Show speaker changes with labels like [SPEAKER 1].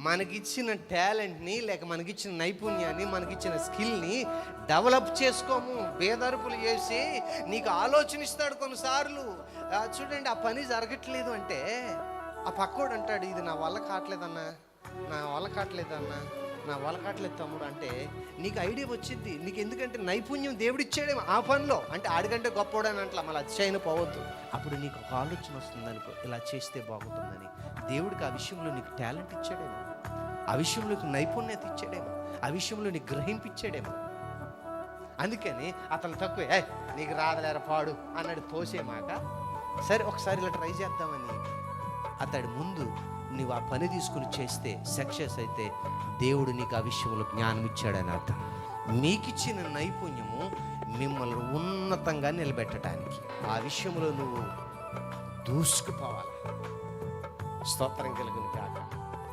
[SPEAKER 1] మనకిచ్చిన టాలెంట్ని లేక మనకిచ్చిన నైపుణ్యాన్ని మనకిచ్చిన స్కిల్ని డెవలప్ చేసుకోము. బేదరుపులు చేసి నీకు ఆలోచన ఇస్తాడు కొన్నిసార్లు. చూడండి, ఆ పని జరగట్లేదు అంటే ఆ పక్కోడు అంటాడు, ఇది నా వల్ల కావట్లేదన్నా, నా వల్ల కావట్లేదన్నా, నా వల్ల కావట్లేదు తమ్ముడు అంటే నీకు ఐడియా వచ్చింది. నీకు ఎందుకంటే నైపుణ్యం దేవుడిచ్చాడేమో ఆ పనిలో. అంటే ఆడికంటే గొప్పవాడు అని అట్లా మళ్ళీ అతిశయన పోవద్దు. అప్పుడు నీకు ఒక ఆలోచన వస్తుంది అనుకో, ఇలా చేస్తే బాగుంటుందని. దేవుడికి ఆ విషయంలో నీకు టాలెంట్ ఇచ్చాడేమో, ఆ విషయంలో నీకు నైపుణ్యత ఇచ్చాడేమో, ఆ విషయంలో నీకు గ్రహింపిచ్చాడేమో. అందుకని అతను తక్కువే నీకు రాదలేరా పాడు అన్నాడు తోసేమాక, సరే ఒకసారి ఇలా ట్రై చేద్దామని అతడి ముందు నువ్వు ఆ పని తీసుకుని చేస్తే సక్సెస్ అయితే దేవుడు నీకు ఆ విషయంలో జ్ఞానం ఇచ్చాడని అర్థం. మీకిచ్చిన నైపుణ్యము మిమ్మల్ని ఉన్నతంగా నిలబెట్టడానికి, ఆ విషయంలో నువ్వు దూసుకుపోవాలి. స్తోత్రం కలుగును.